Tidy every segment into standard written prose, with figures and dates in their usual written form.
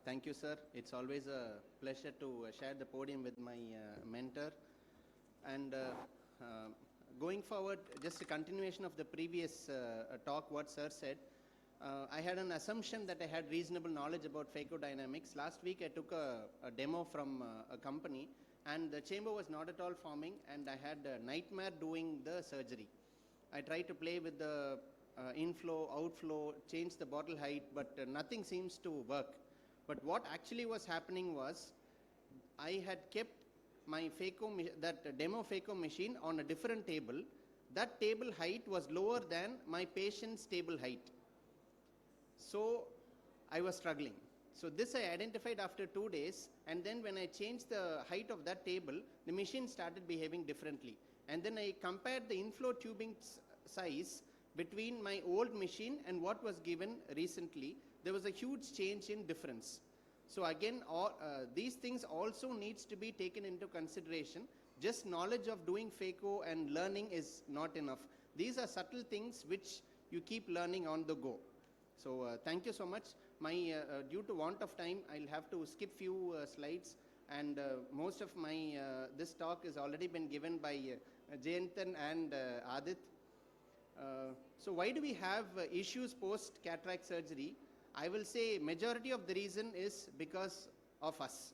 Thank you, sir. It's always a pleasure to share the podium with my mentor. And going forward, just a continuation of the previous talk, what sir said. I had an assumption that I had reasonable knowledge about pharmacodynamics. Last week, I took a demo from a company, and the chamber was not at all forming, and I had a nightmare doing the surgery. I tried to play with the inflow, outflow, change the bottle height, but nothing seems to work. But what actually was happening was, I had kept my that demo phaco machine on a different table. That table height was lower than my patient's table height. So I was struggling. So this I identified after 2 days, and then when I changed the height of that table, the machine started behaving differently. And then I compared the inflow tubing size between my old machine and what was given recently. There was a huge change in difference. So again, these things also needs to be taken into consideration. Just knowledge of doing phaco and learning is not enough. These are subtle things which you keep learning on the go. So thank you so much. My due to want of time, I'll have to skip few slides, and most of my this talk has already been given by Jayantan and Adit. So why do we have issues post cataract surgery? I will say majority of the reason is because of us.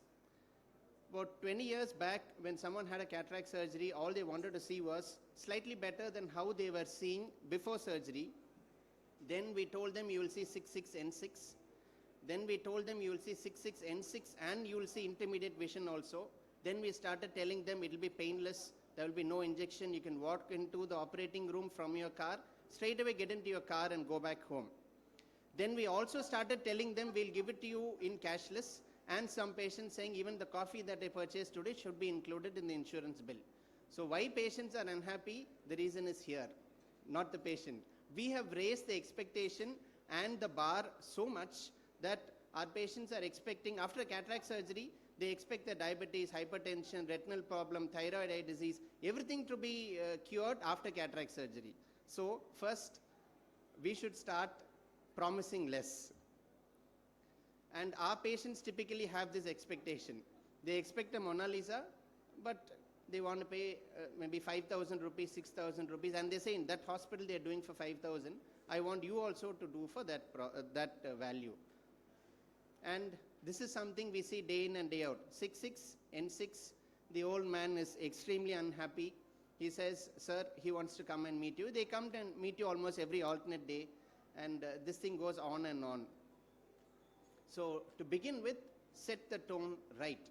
About 20 years back, when someone had a cataract surgery, all they wanted to see was slightly better than how they were seeing before surgery. Then we told them you will see 6/6/N6. Then we told them you will see 6/6/N6 and you will see intermediate vision also. Then we started telling them it will be painless. There will be no injection. You can walk into the operating room from your car, straight away get into your car and go back home. Then we also started telling them we'll give it to you in cashless, and some patients saying even the coffee that I purchased today should be included in the insurance bill. So why patients are unhappy? The reason is here, not the patient. We have raised the expectation and the bar so much that our patients are expecting, after cataract surgery, they expect the diabetes, hypertension, retinal problem, thyroid eye disease, everything to be cured after cataract surgery. So first, we should start promising less. And our patients typically have this expectation. They expect a Mona Lisa, but they want to pay maybe 5,000 rupees, 6,000 rupees, and they say in that hospital they're doing for 5,000. I want you also to do for that, value. And this is something we see day in and day out. 6/6/N6, the old man is extremely unhappy. He says, sir, he wants to come and meet you. They come and meet you almost every alternate day, and this thing goes on and on. So to begin with, set the tone right.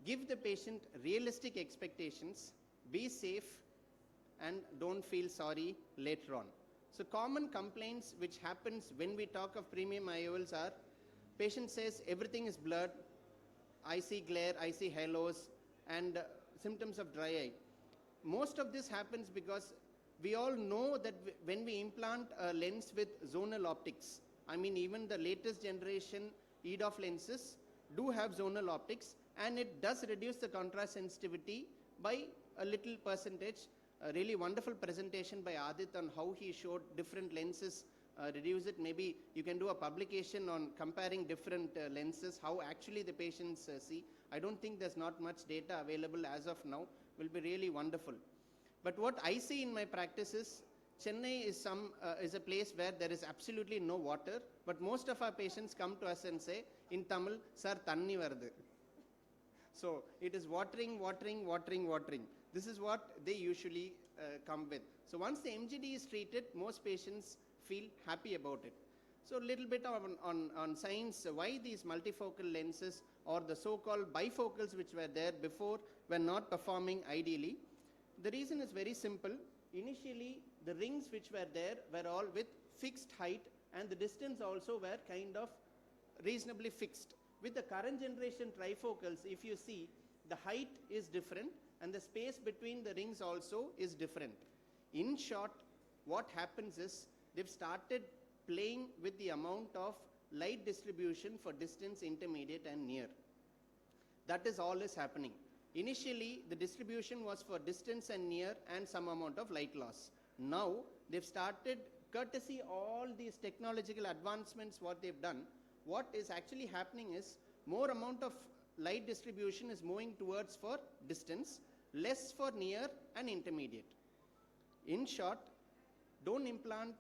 Give the patient realistic expectations, be safe, and don't feel sorry later on. So common complaints which happens when we talk of premium IOLs are, patient says everything is blurred, I see glare, I see halos, and symptoms of dry eye. Most of this happens because we all know that when we implant a lens with zonal optics, I mean even the latest generation EDOF lenses do have zonal optics, and it does reduce the contrast sensitivity by a little percentage. A really wonderful presentation by Adit on how he showed different lenses reduce it. Maybe you can do a publication on comparing different lenses, how actually the patients see. I don't think there's not much data available as of now. Will be really wonderful. But what I see in my practice is, Chennai is a place where there is absolutely no water, but most of our patients come to us and say, in Tamil, sir, thanni varudhu. So it is watering, watering, watering, watering. This is what they usually come with. So once the MGD is treated, most patients feel happy about it. So a little bit on science, why these multifocal lenses or the so-called bifocals which were there before were not performing ideally. The reason is very simple. Initially, the rings which were there were all with fixed height, and the distance also were kind of reasonably fixed. With the current generation trifocals, if you see, the height is different and the space between the rings also is different. In short, what happens is they've started playing with the amount of light distribution for distance, intermediate and near. That is all is happening. Initially, the distribution was for distance and near and some amount of light loss. Now, they've started, courtesy all these technological advancements, what they've done, what is actually happening is more amount of light distribution is moving towards for distance, less for near and intermediate. In short, don't implant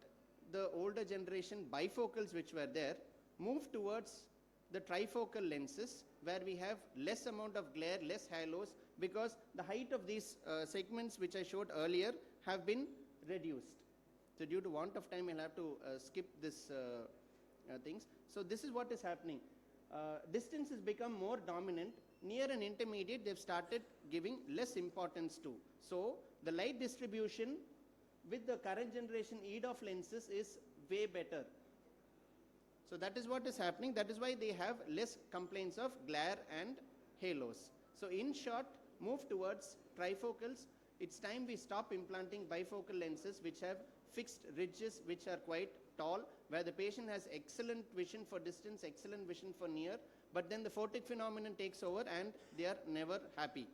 the older generation bifocals which were there, move towards the trifocal lenses where we have less amount of glare, less halos, because the height of these segments which I showed earlier have been reduced. So due to want of time, I'll have to skip this things. So this is what is happening. Distance has become more dominant. Near and intermediate, they've started giving less importance to. So the light distribution with the current generation EDOF lenses is way better. So that is what is happening. That is why they have less complaints of glare and halos. So in short, move towards trifocals. It's time we stop implanting bifocal lenses which have fixed ridges which are quite tall, where the patient has excellent vision for distance, excellent vision for near, but then the photic phenomenon takes over and they are never happy.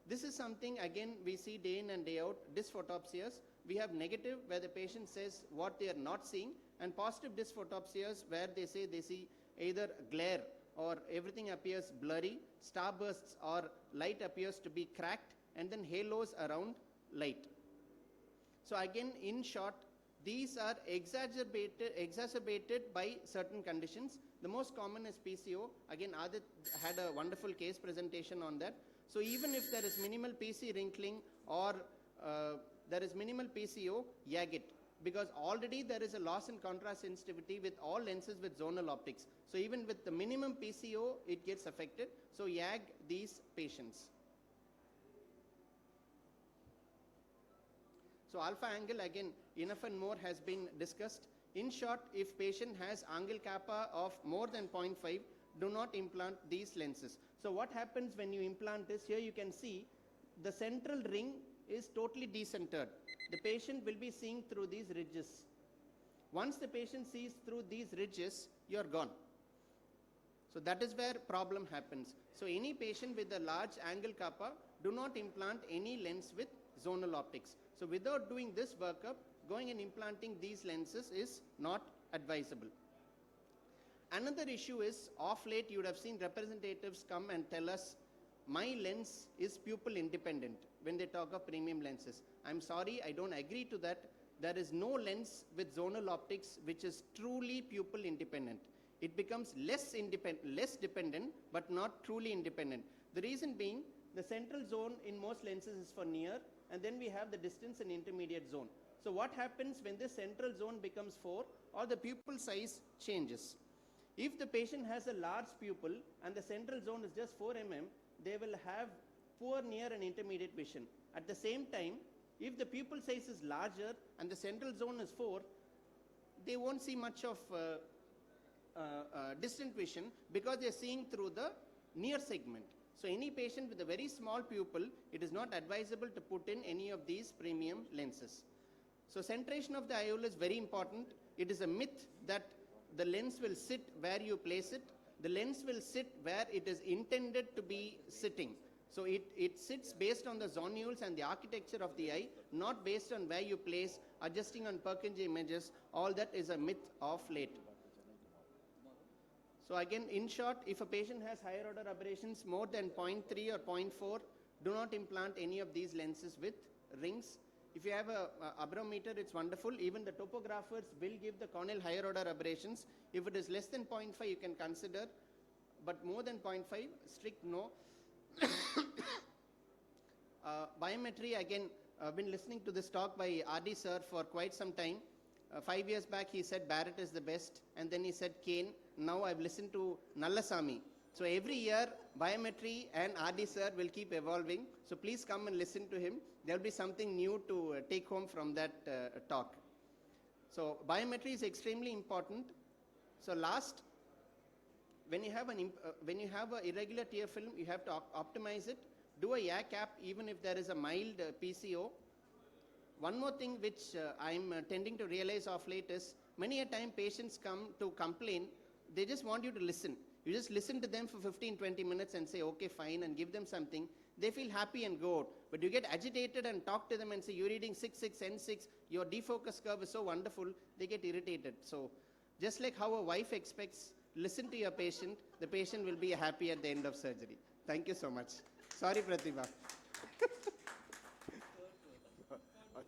This is something again we see day in and day out, dysphotopsias. We have negative where the patient says what they are not seeing, and positive dysphotopsias where they say they see either glare or everything appears blurry, starbursts or light appears to be cracked, and then halos around light. So again, in short, these are exacerbated by certain conditions. The most common is PCO. Again, Adit had a wonderful case presentation on that. So even if there is minimal PC wrinkling or there is minimal PCO, YAG it, because already there is a loss in contrast sensitivity with all lenses with zonal optics. So even with the minimum PCO, it gets affected. So YAG these patients. So alpha angle, again, enough and more has been discussed. In short, if patient has angle kappa of more than 0.5, do not implant these lenses. So what happens when you implant this? Here you can see the central ring is totally decentered. The patient will be seeing through these ridges. Once the patient sees through these ridges, you're gone. So that is where problem happens. So any patient with a large angle kappa, do not implant any lens with zonal optics. So without doing this workup, going and implanting these lenses is not advisable. Another issue is, of late you would have seen representatives come and tell us, my lens is pupil independent when they talk of premium lenses. I'm sorry, I don't agree to that. There is no lens with zonal optics which is truly pupil independent. It becomes less dependent, but not truly independent. The reason being, the central zone in most lenses is for near, and then we have the distance and intermediate zone. So what happens when this central zone becomes 4, or the pupil size changes? If the patient has a large pupil and the central zone is just 4 mm, they will have poor near and intermediate vision. At the same time, if the pupil size is larger and the central zone is 4, they won't see much of distant vision because they're seeing through the near segment. So any patient with a very small pupil, it is not advisable to put in any of these premium lenses. So centration of the IOL is very important. It is a myth that the lens will sit where you place it. The lens will sit where it is intended to be sitting. So it sits based on the zonules and the architecture of the eye, not based on where you place, adjusting on Purkinje images. All that is a myth of late. So again, in short, if a patient has higher order aberrations more than 0.3 or 0.4, do not implant any of these lenses with rings. If you have a aberrometer, it's wonderful. Even the topographers will give the corneal higher order aberrations. If it is less than 0.5, you can consider, but more than 0.5, strict no. Biometry, again, I've been listening to this talk by RD sir for quite some time. 5 years back, he said Barrett is the best, and then he said Kane. Now I've listened to Nallasamy. So every year, biometry and RD sir will keep evolving. So please come and listen to him. There'll be something new to take home from that talk. So biometry is extremely important. So last, when you have an irregular tear film, you have to optimize it. Do a YAG cap even if there is a mild PCO. One more thing which I'm tending to realize of late is, many a time patients come to complain, they just want you to listen. You just listen to them for 15-20 minutes and say, okay, fine, and give them something. They feel happy and go out. But you get agitated and talk to them and say, you're reading 6.6, N6, your defocus curve is so wonderful, they get irritated. So just like how a wife expects listen to your patient. The patient will be happy at the end of surgery. Thank you so much. Sorry, Pratibha.